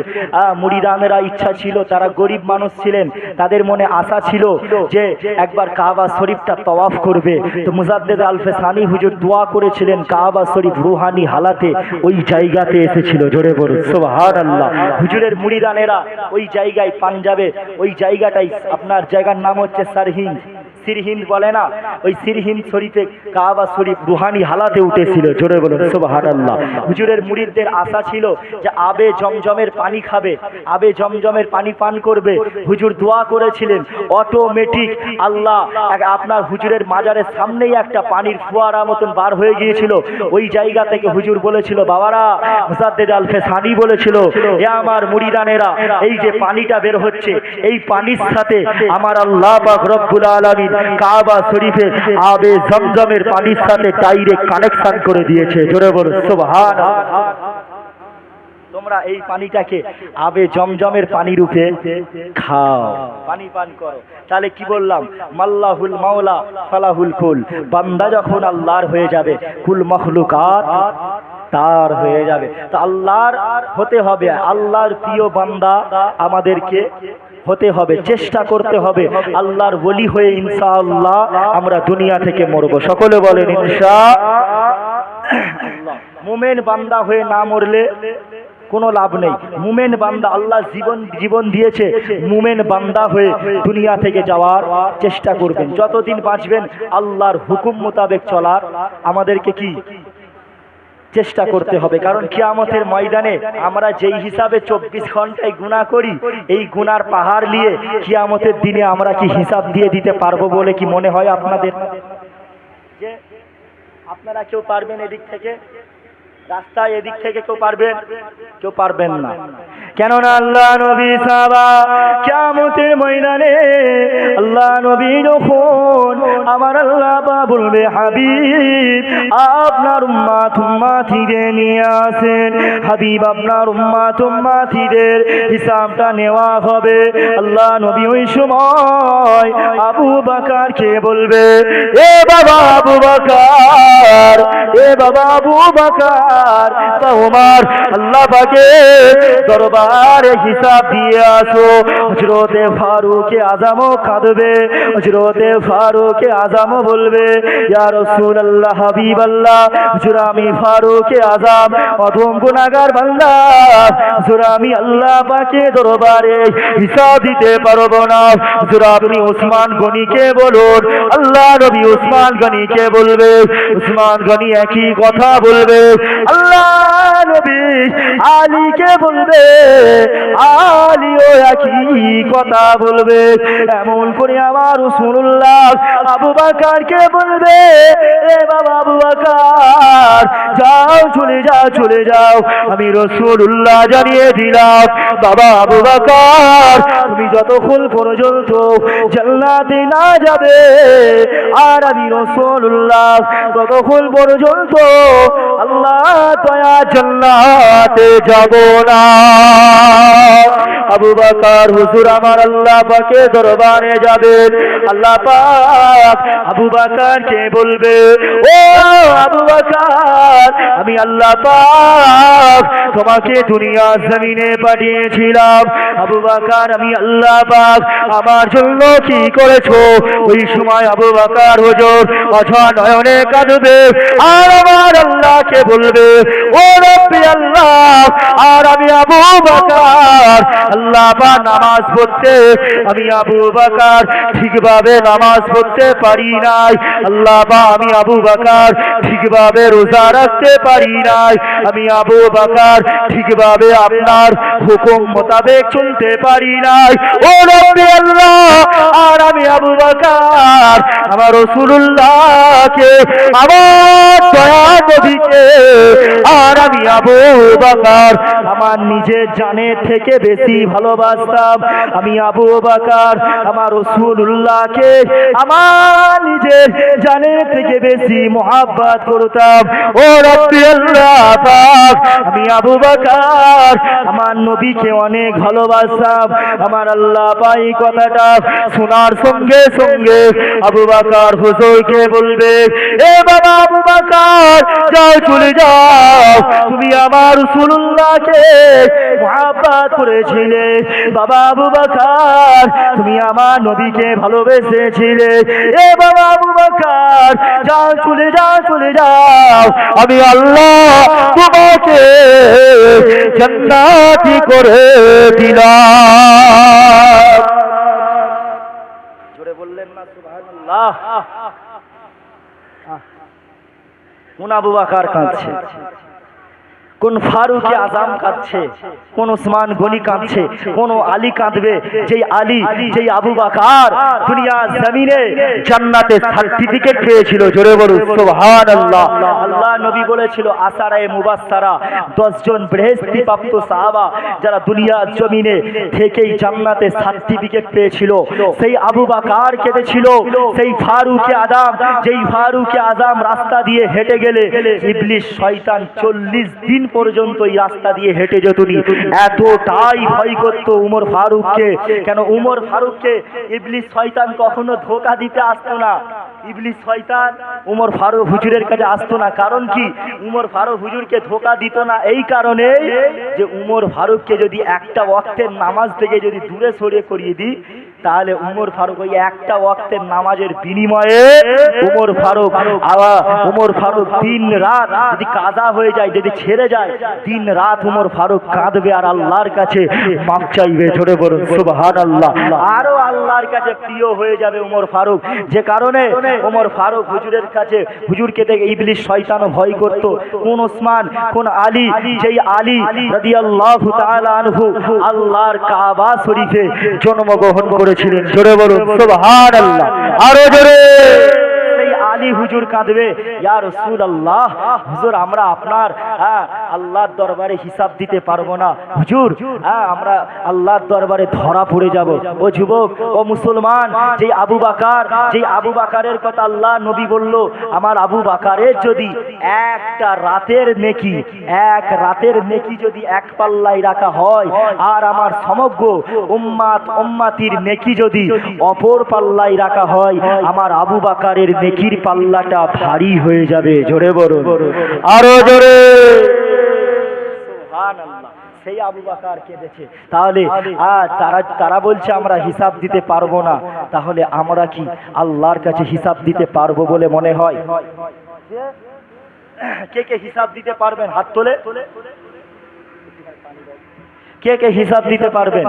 মুরিদানেরা ইচ্ছা ছিল, তারা গরিব মানুষ ছিলেন, তাদের মনে আশা ছিল যে একবার কাবা শরীফটা তাওয়াফ করবে। তো মুজাদ্দিদ আলফে সানি হুজুর দোয়া করেছিলেন কাবা শরীফ রুহানি হালাতে ওই জায়গাতে এসেছিল। জোরে বলুন সুবহানাল্লাহ। হুজুরের মুরিদানেরা ওই জায়গায় পাঞ্জাবে ওই জায়গাটাই, আপনার জায়গার নাম হচ্ছে সিরহিন্দ বলে না, ওই সিরহিন্দ শরীফে কাবা শরীফ রুহানি হালাতে উঠেছিল। জোরে বলুন সুবহানাল্লাহ। হুজুরের মুরিদদের আশা ছিল যে আবে জমজমের পানি খাবে, আবে জমজমের পানি পান করবে। হুজুর দোয়া করেছিলেন, অটোমেটিক আল্লাহ আপনার হুজুরের মাজারের সামনেই একটা পানির ফোয়ারা মতন বার হয়ে গিয়েছিল। ওই জায়গা থেকে হুজুর বলেছিল, বাবারা, মুসাদ্দেদ আল ফেসানি বলেছিল, হে আমার মুরিদানেরা, এই যে পানিটা বের হচ্ছে, এই পানির সাথে আমার আল্লাহ পাক রব্বুল আলামিন কাবা শরীফের আবে জমজমের পানির সাথে ডাইরেক্ট কানেকশন করে দিয়েছে। জোরে বলুন সুবহানাল্লাহ। তোমরা এই পানিটাকে আবে জমজমের পানি রূপে খাও, পানি পান করো। তাহলে কি বললাম? মাল্লাহুল মাওলা ফালাহুল কুল। বান্দা যখন আল্লাহর হয়ে যাবে, কুল মখলুকাত তার হয়ে যাবে। তো আল্লাহর হতে হবে, আল্লাহর প্রিয় বান্দা আমাদেরকে হতে হবে, চেষ্টা করতে হবে আল্লাহর ওলি হয়ে ইনশাআল্লাহ আমরা দুনিয়া থেকে মরব। সকলে বলেন ইনশাআল্লাহ। মুমিন বান্দা হয়ে না মরলে কোনো লাভ নেই। মুমিন বান্দা, আল্লাহ জীবন দিয়েছে, মুমিন বান্দা হয়ে দুনিয়া থেকে যাওয়ার চেষ্টা করবেন। যতদিন বাঁচবেন আল্লাহর হুকুম মোতাবেক চলার আমাদেরকে কি চেষ্টা করতে হবে। কারণ কিয়ামতের ময়দানে আমরা যেই হিসাবে 24 ঘন্টায় গুনাহ করি, এই গুনার পাহাড় নিয়ে কিয়ামতের দিনে আমরা কি হিসাব দিয়ে দিতে পারবো বলে কি মনে হয় আপনাদের? যে আপনারা কেউ পারবেন এদিক থেকে, রাস্তায় এদিক থেকে কেউ পারবেন? কেউ পারবেন না। কেননা আল্লাহ নবী সাহাবা কিয়ামতের ময়দানে আল্লাহ নবী যখন আমার আল্লাহ বলবে, হাবিব আপনার উম্মত উম্মতিদের নিয়ে আসেন, হাবিব আপনার উম্মত উম্মতিদের হিসাবটা নেওয়া হবে। আল্লাহ নবী ওই সময় আবু বকরকে বলবে, এ বাবা আবু বকর, এ বাবা আবু বকর, তোমার আল্লাহ পাকের দরবারে হিসাব দিয়ে আসো। হযরতে ফারুক আযমও কাঁদবে, হযরতে ফারুক আযমও বলবে, ইয়া রাসূলুল্লাহ, হাবিবাল্লাহ, হুজুর আমি ফারুক আযম অধম গুনাহগার বান্দা, হুজুর আমি আল্লাহ পাকের দরবারে হিসাব দিতে পারবো না। হুজুর আপনি ওসমান গনিকে বলুন। আল্লাহ নবী ওসমান গনিকে বলবে, ওসমান গনি একই কথা বলবে। আল্লাহ নবী আলীকে বলবে, আলীও একই কথা বলবে। এমন করে আমার রাসূলুল্লাহ আবু বকরকে বলবে, এ বাবা আবু বকর, যাও চলে যাও চলে যাও, আমি রাসূলুল্লাহ জানিয়ে দিলাম, বাবা আবু বকর তুমি যতক্ষণ পর্যন্ত জান্নাতে না যাবে আর আমি রাসূলুল্লাহ ততক্ষণ পর্যন্ত আল্লাহ দয়া জান্নাতে যাব না। আবু বকর হুজুর আমার আল্লাহ পাকের দরবারে যাবেন। আল্লাহ পাক আবু বকরকে বলবে, ও আবু বকর, আমি আল্লাহ পাক তোমাকে দুনিয়া জমিনে পাঠিয়েছিলাম। আবু বকর, আমি আল্লাহ পাক আমার জন্য কি করেছো? ওই সময় আবু বকর হুজুর অঝা নয়নে কাঁদবে আর আমার আল্লাহকে বলবে, ও রব্বি আল্লাহ, আর আমি আবু বকর আল্লাহ পাক নামাজ পড়তে, আমি আবু বকর ঠিকভাবে নামাজ পড়তে পারি নাই। আল্লাহ পাক আমি আবু বকর ঠিকভাবে রোজা রাখতে পারি নাই। আমি আবু বকর ঠিকভাবে আপনার হুকুম মোতাবেক চলতে পারি নাই। ও রব্বি আল্লাহ, আর আমি আবু বকর আমার রাসূলুল্লাহকে, আমার দয়া নবীকে, আর আমি আবু বকর আমার নিজের জানের থেকে বেশি ভালোবাসতাম। আমি আবু বকর আমার রাসূলুল্লাহকে আমার নিজের জানের থেকে বেশি মুহাব্বত করতাম। ও রব্বি আল্লাহ পাক, আমি আবু বকর আমার নবীকে অনেক ভালোবাসতাম। আমার আল্লাহ পাক এই কথাটা শোনার সঙ্গে সঙ্গে আবু বকর হুজুরকে বলবে, এ বাবা আবু বকর, যাও চলে যাও, তুমি আমার রাসূলুল্লাহকে মুহাব্বত করেছিলে। বাবা আবু বকর, তুমি আমার নবীকে ভালোবেসেছিলে। এ বাবা আবু বকর, যাও চলে যাও চলে যাও, আমি আল্লাহ তোমাকে জান্নাতি করে দিলাম। জোরে বললেন না? সুবহানাল্লাহ। কোন আবু বকর কাঁদছে, কোন ফারুকে আজম কাঁদছে, কোন উসমান গনি কাঁদছে, কোন আলী কাঁদবে, যেই আলী, যেই আবু বকর দুনিয়া জমিনে জান্নাতে সার্টিফিকেট পেয়েছিল। জোরে বলুন সুবহানাল্লাহ। আল্লাহ নবী বলেছিল আশারায়ে মুবাশশারা 10 জন বেহেশতি প্রাপ্ত সাহাবা যারা দুনিয়া জমিনে থেকেই জান্নাতে সার্টিফিকেট পেয়েছিল, সেই আবু বকর কেঁদেছিল, সেই ফারুকে আজম, যেই ফারুকে আজম রাস্তা দিয়ে হেঁটে গেলে ইবলিস শয়তান 40 দিন পর্যন্ত এই রাস্তা দিয়ে হেঁটে যেতনি, এতটাই ভয় করত উমর ফারুককে। কেন উমর ফারুককে ইবলিস শয়তান কখনো ধোঁকা দিতে আসতো না, ইবলিস শয়তান উমর ফারুক হুজুরের কাছে আসতো না। কারণ কি? উমর ফারুক হুজুরকে ধোঁকা দিত না এই কারণে যে উমর ফারুককে যদি একটা ওয়াক্তের নামাজ থেকে যদি দূরে সরিয়ে করিয়ে দিই, তাহলে উমর ফারুক ওই একটা ওয়াক্তের নামাজের বিনিময়ে উমর ফারুক দিন রাত যদি কাজা হয়ে যায়, যদি ছেড়ে যায়, দিন রাত উমর ফারুক কাঁদবে আর আল্লাহর কাছে মাফ চাইবে। জোরে বলুন সুবহানাল্লাহ। আরো আল্লাহর কাছে প্রিয় হয়ে যাবে উমর ফারুক, যে কারণে উমর ফারুক হুজুরের কাছে, হুজুরকে দেখে ইবলিস শয়তানও ভয় করত। কোন ওসমান, কোন আলী, যেই আলী রাদিয়াল্লাহু তাআলা আনহু আল্লাহর কাবা শরীফে জন্মগ্রহণ করেছিলেন। জোরে বলুন সুবহানাল্লাহ। আরো জোরে। আলী হুজুর কাঁদবে, ইয়া রাসূলুল্লাহ, হুজুর আমরা আপনার আল্লাহর দরবারে হিসাব দিতে পারবো না হুজুর, আমরা আল্লাহর দরবারে ধরা পড়ে যাব। ও যুবক, ও মুসলমান, যেই আবু বকরের কথা আল্লাহ নবী বলল, আমার আবু বকরের যদি একটা রাতের নেকি যদি এক পাল্লায় রাখা হয়, আর আমার সমগ্র উম্মাতির নেকি যদি অপর পাল্লায় রাখা হয়, আমার আবু বকরের নেকির পাল্লাটা ভারী হয়ে যাবে। জোরে বলুন আরো জোরে সুবহানাল্লাহ। সেই আবু বকর কেঁদেছে। তাহলে তারা বলছে আমরা হিসাব দিতে পারবো না, তাহলে আমরা কি আল্লাহর কাছে হিসাব দিতে পারবো বলে মনে হয়? কে কে হিসাব দিতে পারবেন? হাত তোলে। কে কে হিসাব দিতে পারবেন?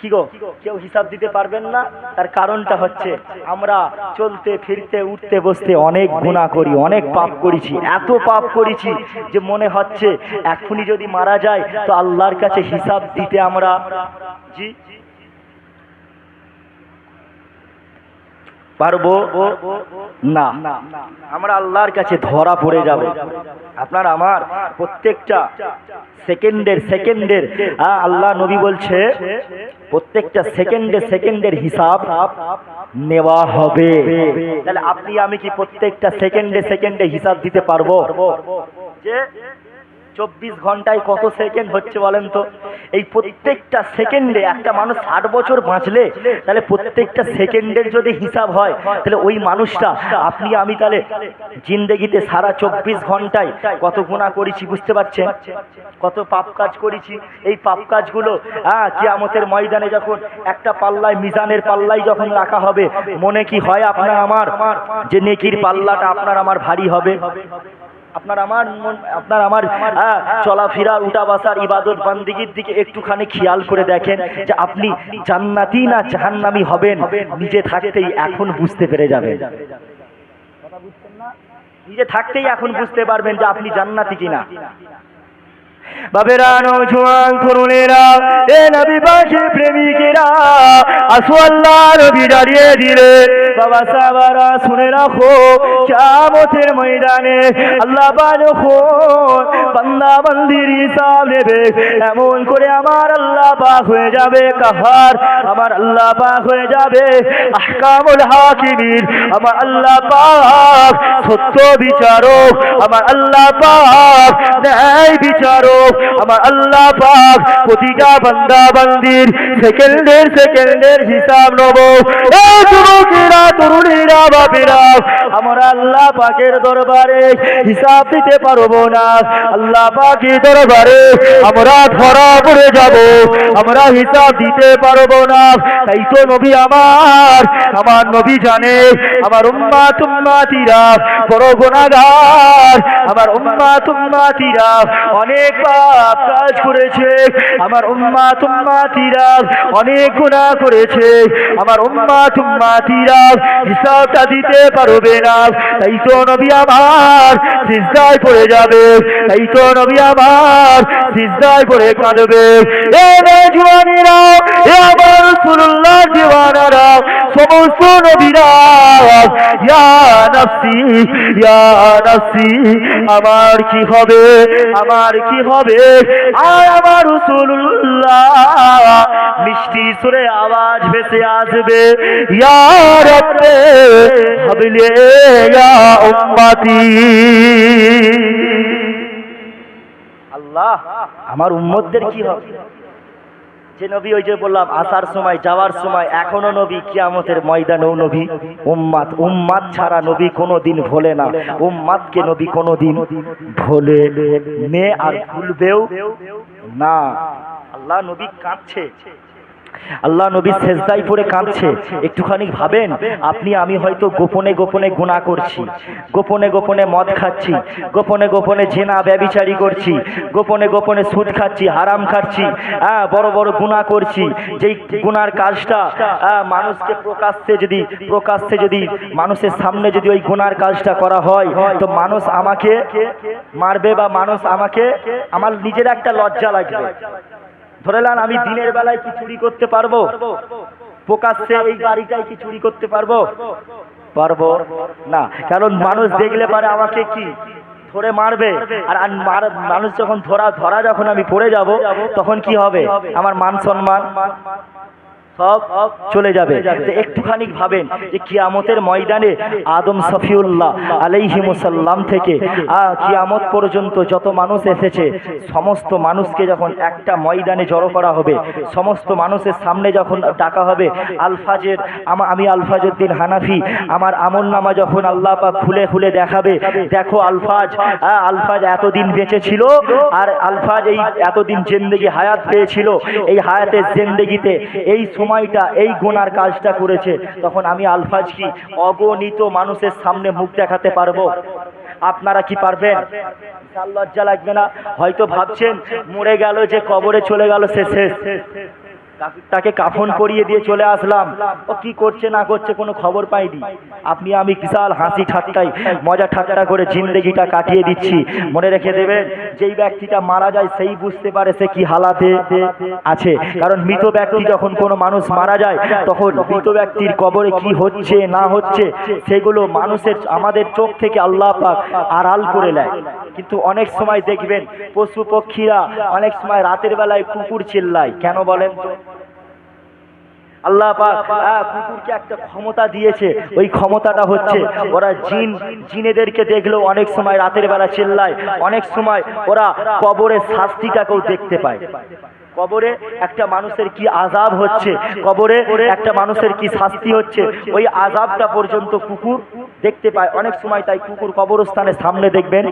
কি গো, কেউ হিসাব দিতে পারবেন না? তার কারণটা হচ্ছে আমরা চলতে ফিরতে উঠতে বসতে অনেক গুনাহ করি, অনেক পাপ করেছি, এত পাপ করেছি যে মনে হচ্ছে এখনই যদি মারা যায় তো আল্লাহর কাছে হিসাব দিতে আমরা পারবো না, আমরা আল্লাহর কাছে ধরা পড়ে যাব। আপনার আমার প্রত্যেকটা সেকেন্ডের আল্লাহ নবী বলছে প্রত্যেকটা সেকেন্ডের হিসাব নেওয়া হবে। তাহলে আপনি আমি কি প্রত্যেকটা সেকেন্ডে হিসাব দিতে পারবো? যে 24 ঘন্টায় কত সেকেন্ড হচ্ছে বলেন তো? এই প্রত্যেকটা সেকেন্ডে একটা মানুষ 60 বছর বাঁচলে, তাহলে প্রত্যেকটা সেকেন্ডের যদি হিসাব হয়, তাহলে ওই মানুষটা আপনি আমি তাহলে জিন্দেগিতে সারা 24 ঘন্টায় কত গুনাহ করেছি বুঝতে পারছেন? কত পাপ কাজ করেছি। এই পাপ কাজগুলো কিয়ামতের ময়দানে যখন একটা পাল্লায়, মিজানের পাল্লায় যখন রাখা হবে, মনে কি হয় আপনার আমার যে নেকির পাল্লাটা আপনার আমার ভারী হবে? আপনার আমার চলাফেরার, উঠা বসার, ইবাদত বান্দিগির দিকে একটুখানি খেয়াল করে দেখেন যে আপনি জান্নাতি না জাহান্নামী হবেন, নিজে থাকতেই এখন বুঝতে পেরে যাবেন। নিজে থাকতেই এখন বুঝতে পারবেন যে আপনি জান্নাতি কিনা। বাবেরা, নওজোয়ান তরুণেরা, এ নবী পাকের প্রেমিকেরা, আসো আল্লাহ নবী দাঁড়িয়ে দিলে। বাবা সাহাবারা শুনে রাখো, কিয়ামতের ময়দানে আল্লাহ পাক যখন বান্দা বান্দির হিসাব নেবে, এমন করে আমার আল্লাহ পাক হয়ে যাবে কাহার, আমার আল্লাহ পাক হয়ে যাবে আহকামুল হাকিমিন, আমার আল্লাহ পাক সত্য বিচারক, আমার আল্লাহ পাক ন্যায় বিচারক, আমার আল্লাহ পাক প্রতিটা বান্দা বান্দির সেকেন্ডের হিসাব নেব। এই যুবকেরা, তরুণীরা, বাপেরা, আমরা আল্লাহ পাকের দরবারে হিসাব দিতে পারবো না। আল্লাহ পাকের দরবারে আমরা ধরা পড়ে যাব, আমরা হিসাব দিতে পারবো না। তাই তো নবী আমার নবী জানে আমার উম্মাতিরা বড় গুনাহগার, আমার উম্মাতিরা অনেকবার খারাপ কাজ করেছে, আমার উম্মাতিরা অনেক গুনাহ করেছে, আমার উম্মাতিরা হিসাবটা দিতে পারবে না, তাই তো নবী আমার সিজদায় পড়ে যাবে, তাই তো নবী আমার সিজদায় পড়ে কাঁদবে। এ নওজওয়ানেরা, এ আমার রাসূলুল্লাহ দিওয়ানারা, সমস্ত নবীরা ইয়া নাফসি ইয়া নাফসি, আমার কি হবে, আমার কি হবে। আর আমার রাসূলুল্লাহ মিষ্টি সুরে আওয়াজ ভেসে আসবে, ইয়া রাব্বে হাবলি ইয়া উম্মতি। আল্লাহ, আমার উম্মতদের কি হবে? যে নবী ওই যে বললাম আসার সময় যাওয়ার সময় এখনো নবী, কিয়ামতের ময়দানেও নবী। উম্মাত ছাড়া নবী কোনোদিন ভোলে না, উম্মাতকে নবী কোনোদিন ভোলে নে আর ভুলবেও না। আল্লাহ নবী কাঁদছে, আল্লাহ নবী সেজদায় পড়ে কাঁদছে। একটুখানি ভাবেন, আপনি আমি হয়তো গোপনে গোপনে গুনাহ করছি, গোপনে গোপনে মদ খাচ্ছি, গোপনে গোপনে জেনা ব্যভিচারী করছি, গোপনে গোপনে সুদ খাচ্ছি, হারাম খাচ্ছি, বড় বড় গুনাহ করছি। যেই গুনার কাজটা মানুষকে প্রকাশ্যে যদি মানুষের সামনে যদি ওই গুনার কাজটা করা হয়, তো মানুষ আমাকে মারবে বা মানুষ আমাকে, আমার নিজের একটা লজ্জা লাগবে। ধরে নেন আমি দিনের বেলায় কি চুরি করতে পারবো? প্রকাশ্যে এই বাড়িটাই কি চুরি করতে পারবো? পারবো না, কারণ মানুষ দেখলে পারে আমাকে কি ধরে মারবে। আর মানুষ যখন ধরা যখন আমি পড়ে যাব, তখন কি হবে? আমার মান সম্মান সব চলে যাবে। তো একটুখানি ভাবেন যে কিয়ামতের ময়দানে আদম সফিউল্লাহ আলাইহিমুসাল্লাম থেকে কিয়ামত পর্যন্ত যত মানুষ এসেছে, সমস্ত মানুষকে যখন একটা ময়দানে জড়ো করা হবে, সমস্ত মানুষের সামনে যখন ডাকা হবে, আলফাজের আমি আলফাজউদ্দিন হানাফি, আমার আমলনামা যখন আল্লাহ পাক খুলে খুলে দেখাবে, দেখো আলফাজ এতদিন বেঁচে ছিল, আর আলফাজ এই এতদিন জিন্দেগি হায়াত পেয়েছিল, এই হায়াতের জিন্দেগিতে এই সময়টা এই গুনার কাজটা করেছে, তখন আমি আলফাজ কি অগণিত মানুষের সামনে মুখ দেখাতে পারবো? আপনারা কি পারবেন? লজ্জা লাগবে না? হয়তো ভাবছেন মরে গেল যে কবরে চলে গেল, শেষ, তাকে কাফন পরিয়ে দিয়ে চলে আসলাম, ও কি করছে না করছে কোনো খবর পাইনি। আপনি আমি বিশাল হাসি ঠাট্টায় মজা ঠাট্টা করে জিন্দেগিটা কাটিয়ে দিচ্ছি। মনে রেখে দেবেন, যেই ব্যক্তিটা মারা যায় সেই বুঝতে পারে সে কি হালাতে আছে। কারণ মৃত ব্যক্তি যখন কোনো মানুষ মারা যায়, তখন মৃত ব্যক্তির কবরে কি হচ্ছে না হচ্ছে সেগুলো মানুষের আমাদের চোখ থেকে আল্লাহ পাক আড়াল করে নেয়। কিন্তু অনেক সময় দেখবেন পশু পক্ষীরা অনেক সময় রাতের বেলায় কুকুর চিল্লায়, কেন বলেন তো? আল্লাহ পাক কুকুরকে একটা ক্ষমতা দিয়েছে, ওই ক্ষমতাটা হচ্ছে ওরা জিনেদেরকে দেখলেও অনেক সময় রাতের বেলা চিল্লায়। অনেক সময় ওরা কবরের শাস্তিটাকেও দেখতে পায়। কবরে একটা মানুষের কি আযাব হচ্ছে, কবরে একটা মানুষের কি শাস্তি হচ্ছে, ওই আযাবটা পর্যন্ত কুকুর দেখতে পায় অনেক সময়। তাই কুকুর কবরস্থানের সামনে দেখবেন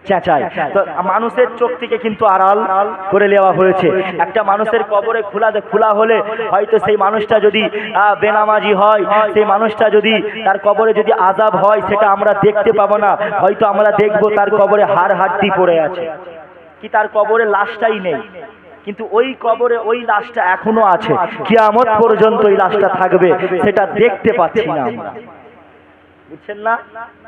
চেঁচায়। তো মানুষের চোখ থেকে কিন্তু আড়াল করে নেওয়া হয়েছে। একটা মানুষের কবরে খোলা হলে হয়তো সেই মানুষটা যদি বেনামাজি হয়, সেই মানুষটা যদি তার কবরে যদি আযাব হয়, সেটা আমরা দেখতে পাবো না। হয়তো আমরা দেখবো তার কবরে হাড় হাড্ডি পড়ে আছে, কি তার কবরে লাশটাই নেই, কিন্তু ওই কবরে ওই লাশটা এখনো আছে। কিয়ামত পর্যন্ত ওই লাশটা থাকবে, সেটা দেখতে পাচ্ছি না আমরা, বুঝছেন না?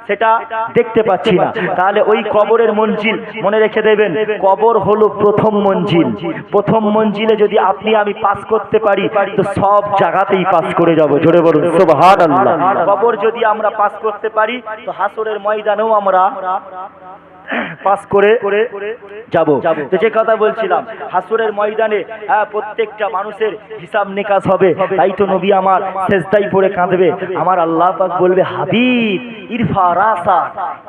সেটা দেখতে পাচ্ছি না। তাহলে ওই কবরের মঞ্জিল মনে রেখে দেবেন, কবর হলো প্রথম মঞ্জিল। প্রথম মঞ্জিলে যদি আপনি আমি পাস করতে পারি, তো সব জায়গাতেই পাস করে যাব। জোরে বলুন সুবহানাল্লাহ। কবর যদি আমরা পাস করতে পারি, তো হাসরের ময়দানেও আমরা পাস করে যাব। তো যে কথা বলছিলাম, হাসরের ময়দানে প্রত্যেকটা মানুষের হিসাব নিকাশ হবে। তাই তো নবী আমার সেজদায় পড়ে কাঁদবে। আমার আল্লাহ পাক বলবে, হাবিব ইরফা রাসা,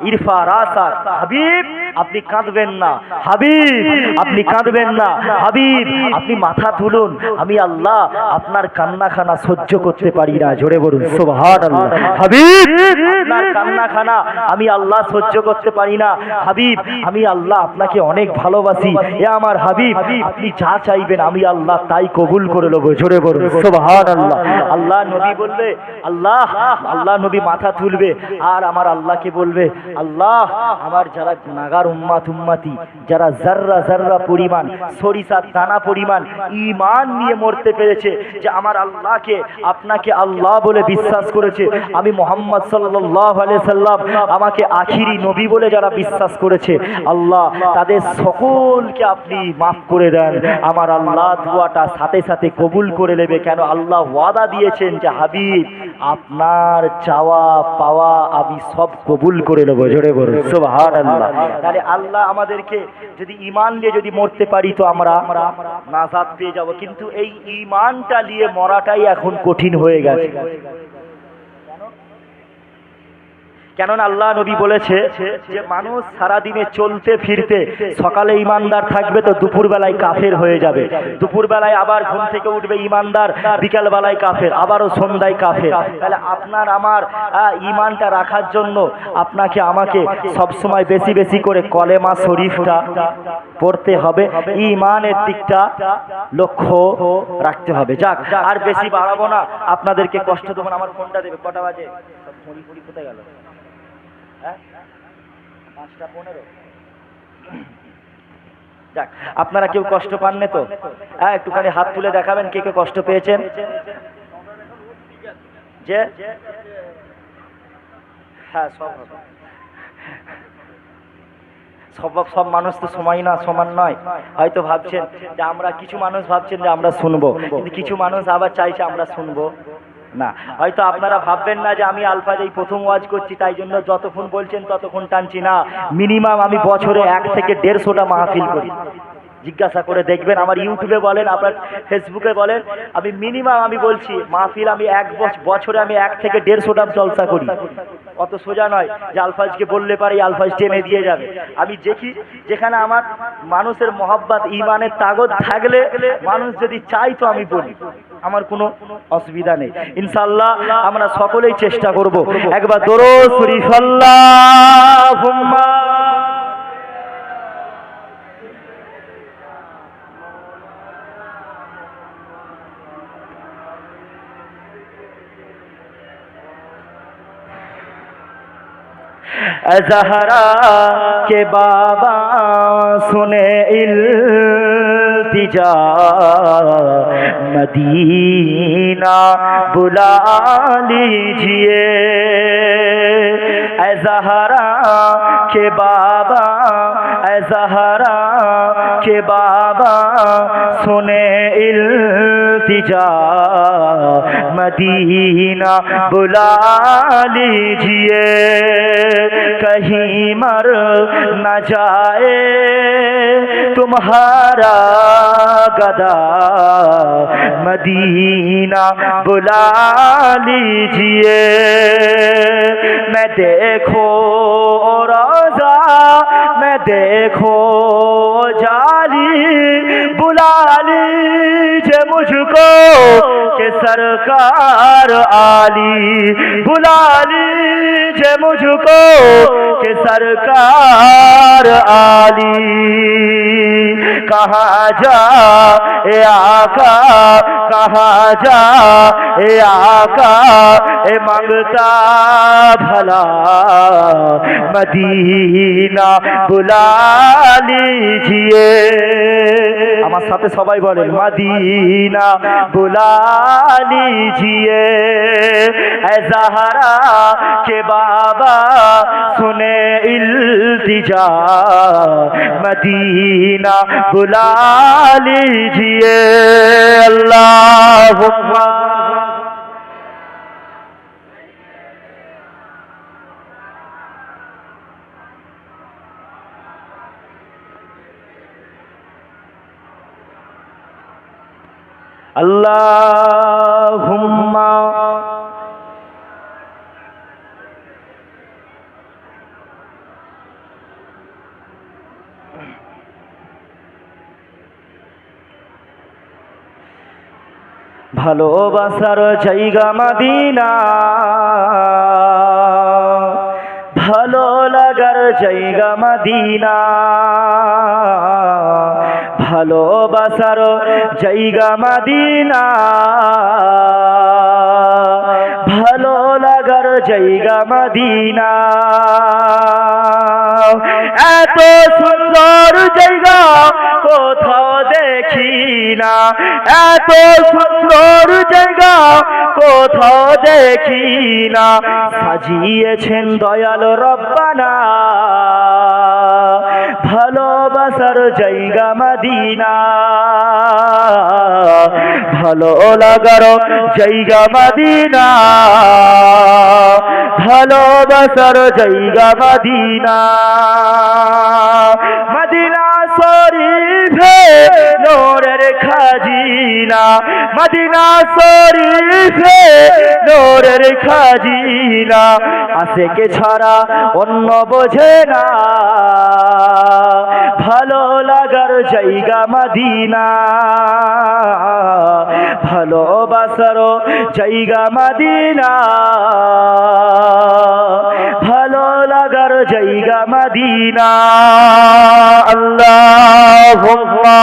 ইরফা রাসা। হাবিব আপনি কাঁদবেন না, হাবিব আপনি কাঁদবেন না, হাবিব আপনি মাথা তুলুন। আমি আল্লাহ আপনার কান্নাখানা সহ্য করতে পারি না। জোরে বলুন সুবহানাল্লাহ। হাবিব আপনার কান্নাখানা আমি আল্লাহ সহ্য করতে পারি না। হাবিব আমি আল্লাহ আপনাকে অনেক ভালোবাসি। এ আমার হাবিব আপনি যা চাইবেন আমি আল্লাহ তাই কবুল করে নেব। জোরে বলুন সুবহানাল্লাহ। আল্লাহ নবী বলবে, আল্লাহ নবী মাথা তুলবে, আর আমার আল্লাহকে বলবে, আল্লাহ আমার যারা গুনাহগার উম্মতি, যারা জাররা জাররা পরিমাণ, সরিষার দানা পরিমাণ ঈমান নিয়ে মরতে পেরেছে, যে আমার আল্লাহকে, আপনাকে আল্লাহ বলে বিশ্বাস করেছে, আমি মুহাম্মদ সাল্লাল্লাহু আলাইহি সাল্লাম আমাকে আখিরি নবী বলে যারা বিশ্বাস করেছে, আল্লাহ তাদের সকলকে আপনি মাফ করে দেন। আমার আল্লাহ দোয়াটা সাথে সাথে কবুল করে নেবে। কেন? আল্লাহ ওয়াদা দিয়েছেন যে হাবিব আপনার চাওয়া পাওয়া আমি সব কবুল করে নেবো। জোরে বলুন সুবহানাল্লাহ। তাহলে আল্লাহ আমাদেরকে যদি ঈমান নিয়ে যদি মরতে পারি তো আমরা নাজাত পেয়ে যাব, কিন্তু এই ঈমানটা নিয়ে মরাটাই এখন কঠিন হয়ে গেছে। কেননা আল্লাহ নবী বলেছে যে মানুষ সারাদিনে চলতে ফিরতে সকালে ইমানদার থাকবে তো দুপুর বেলায় কাফের হয়ে যাবে, দুপুর বেলায় আবার ঘুম থেকে উঠবে ইমানদার, বিকাল বেলায় কাফের, আবারও সন্ধ্যায় কাফের। তাহলে আপনার আমার ইমানটা রাখার জন্য আপনাকে আমাকে সবসময় বেশি বেশি করে কলেমা শরীফটা পড়তে হবে, ইমানের দিকটা লক্ষ্য রাখতে হবে। যাক, আর বেশি বাড়াবো না, আপনাদেরকে কষ্ট দেবো না। আমার ফোনটা দেবে, কটা বাজে? ফোনই কোথায় গেল? 5:15। যাক, আপনারা কেউ কষ্ট পাননি তো? হ্যাঁ, একটুখানি হাত তুলে দেখাবেন কে কে কষ্ট পেয়েছেন। যে হ্যাঁ, সব মানুষ তো সমান নয়। হয়তো ভাবছেন যে আমরা, কিছু মানুষ ভাবছেন যে আমরা শুনবো, কিন্তু কিছু মানুষ আবার চাইছে আমরা শুনবো না। হয়তো আপনারা ভাববেন না যে আমি আলফাজ এই প্রথম ওয়াজ করছি তাই জন্য যতক্ষণ বলছেন ততক্ষণ টানছি না। মিনিমাম আমি বছরে 1 থেকে 150টা মাহফিল করি। জিজ্ঞাসা করে দেখবেন, আমার ইউটিউবে বলেন, আপনার ফেসবুকে বলেন, আমি মিনিমাম আমি বলছি মাহফিল আমি বছরে আমি 1 থেকে 150টা জলসা করি। অত সোজা নয় যে আলফাজকে বললে পারে আলফাজ টেনে দিয়ে যাবে। আমি দেখি যেখানে আমার মানুষের মহব্বত ঈমানের তাগদ থাকলে, মানুষ যদি চাই তো আমি বলি, আমার কোনো অসুবিধা নেই। ইনশাআল্লাহ আমরা সকলেই চেষ্টা করব। একবার দরুদ শরীফ আল্লাহুম্মা ज़हरा के बाबा सुने इल्तिजा, मदीना बुला लीजिए। ज़हरा के बाबा, ज़हरा के बाबा सुने इल्तिजा, मदीना बुला लीजिए। कहीं मर न जाए तुम्हारा गदा, मदीना बुला लीजिए। मैं देखो रोज़ा, मैं देखो जाली, बुला लीजिए मुझको कि सरकार आली, बुला लीजिए मुझको कि सरकार आली। कहाँ जा ए आका, कहाँ जा ए आका, ए मांगता भला, मदीना बुला लीजिए। আমার সাথে সবাই বলেন, মদিনা বুলা लीजिए। ऐ ज़हरा के बाबा सुने इल्तिजा, मदीना बुला लीजिए। अल्लाहुम्मा अल्लाहुम्मा ভালোবাসার জায়গা মদিনা, ভালো লাগার জায়গা মদিনা, ভালোবাসার জায়গা মদিনা, ভালো লাগার জায়গা মদিনা, এত সুন্দর জায়গা কোথাও দেখি না, এত সুন্দর জায়গা কোথাও দেখি না, সাজিয়েছেন দয়াল রব্বানা ভালোবাসার জায়গা মদিনা, ভালো লাগার জায়গা মদিনা, ভালোবাসার জায়গা মদিনা। মদিনা শরীফে নূরের খাজিনা, মদিনা শরীফে নূরের খাজিনা, আশিক ছাড়া অন্য বোঝে না ভালো লাগার জায়গা মদিনা, ভালোবাসার জায়গা মদিনা, ভালো লাগার জায়গা মদিনা। আল্লাহুম্মা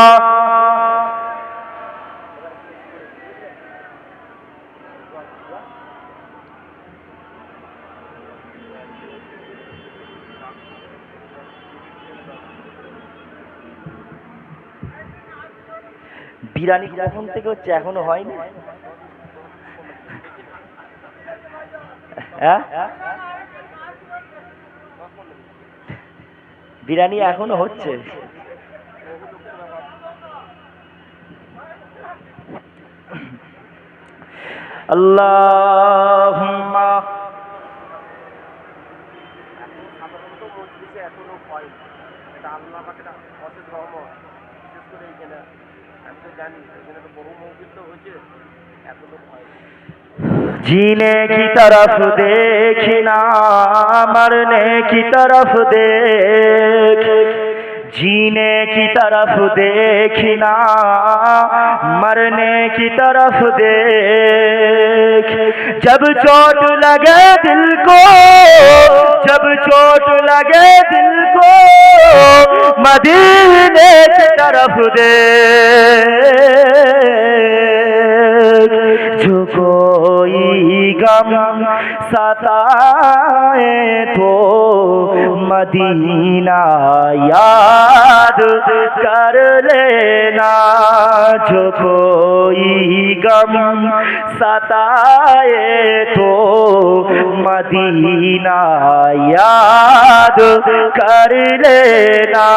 বিরিয়ানি কখন থেকে হচ্ছে, এখনো হয়নি? হ্যাঁ, বিরিয়ানি এখনো হচ্ছে। আল্লাহুম্মা जीने की तरफ देखना मरने की तरफ देख, जीने की तरफ देखना मरने की तरफ देख, जब चोट लगे दिल को, जब चोट लगे दिल को मदीने की तरफ देख, जो कोई गम सताए तो मदीना याद कर लेना, जो कोई गम सताए तो मदीना याद कर लेना,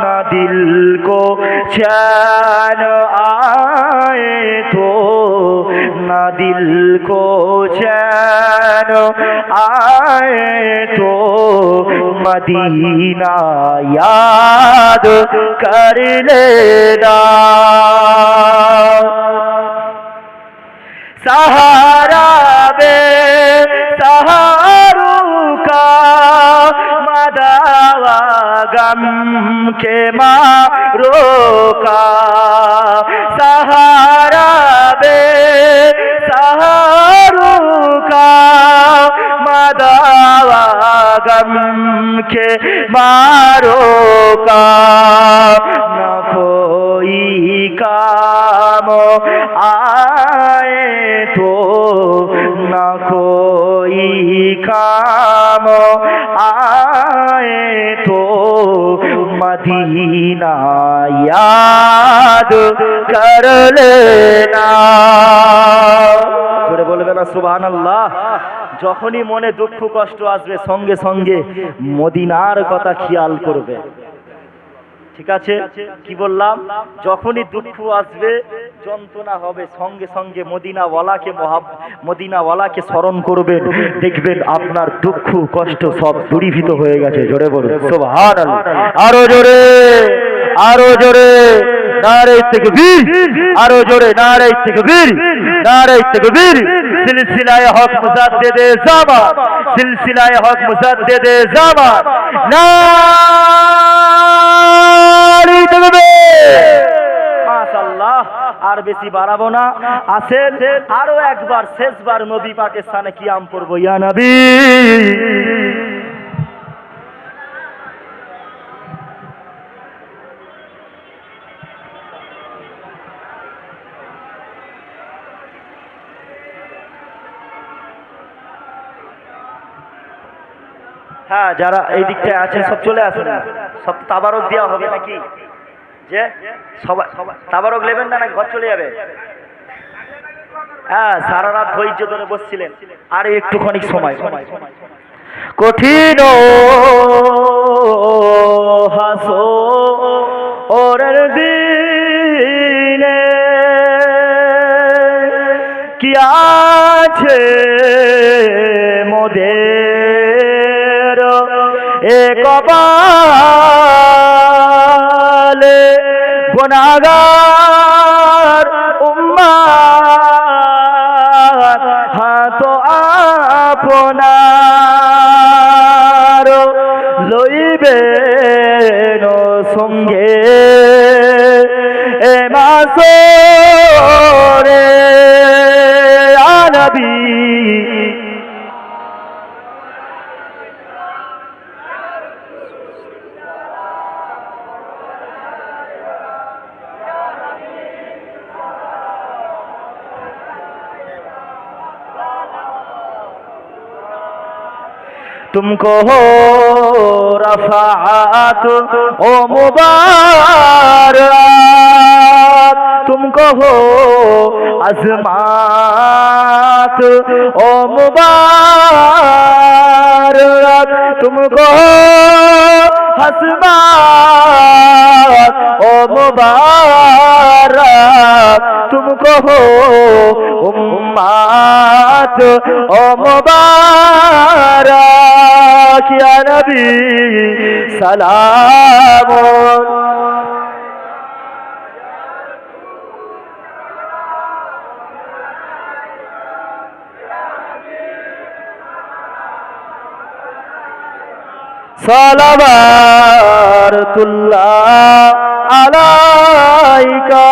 न दिल को चैन आए तो, न दिल को चैन आए तो मदीना याद कर लेना। सहारा बे सहारों का मदावा गम के मारों का, सहारा बे सहारों का मदावा गम के मारों का, न कोई काम आए तो, न कोई काम आए तो मदीना याद कर लेना। জোরে বলবে না সুবহানাল্লাহ। যখনই মনে দুঃখ কষ্ট আসবে সঙ্গে সঙ্গে মদিনার কথা খেয়াল করবে, ঠিক আছে? কি বললাম? যখনই দুঃখ আসবে যন্ত্রণা হবে সঙ্গে সঙ্গে মদিনাওয়ালাকে স্মরণ করবেন, দেখবেন আপনার দুঃখ কষ্ট সব দূরীভূত হয়ে গেছে। জোরে বলুন সুবহানাল্লাহ। আরো জোরে, আরো জোরে নারে তাকবীর, আরো জোরে নারে তাকবীর, নারে তাকবীর। সিলসিলায়ে হক মুজাদ্দিদে জামান, সিলসিলায়ে হক মুজাদ্দিদে জামান, নারে তাকবীর। মাশাআল্লাহ। আর বেশি বাড়াবো না, আসেন আরো একবার শেষবার নবী পাকের শানে কিয়াম পড়ব। ইয়া নবী যারা এই দিকটায় আছেন সব চলে আসেন, সব তাবারক দেওয়া হবে নাকি? যে সবাই তাবারক নেবেন না, ঘর চলে যাবে? হ্যাঁ, সারা রাত ধৈর্য ধরে বসছিলেন, আর একটুখানি সময়। কঠিন হাসরের দিনে কি আছে মোদের এ কপালে, গুনাহগার উম্মত হাত আপনার লইবেন সঙ্গে এ মাসরে নবী। तुमको हो रफ़ात ओ मुबारक, तुमको हो अज़मात ओ मुबारक, तुमको हो हसमात ओ मुबारक, तुमको हो उम्मत ओ मुबारक या नबी सलाम। सलावतुल्लाह अलैका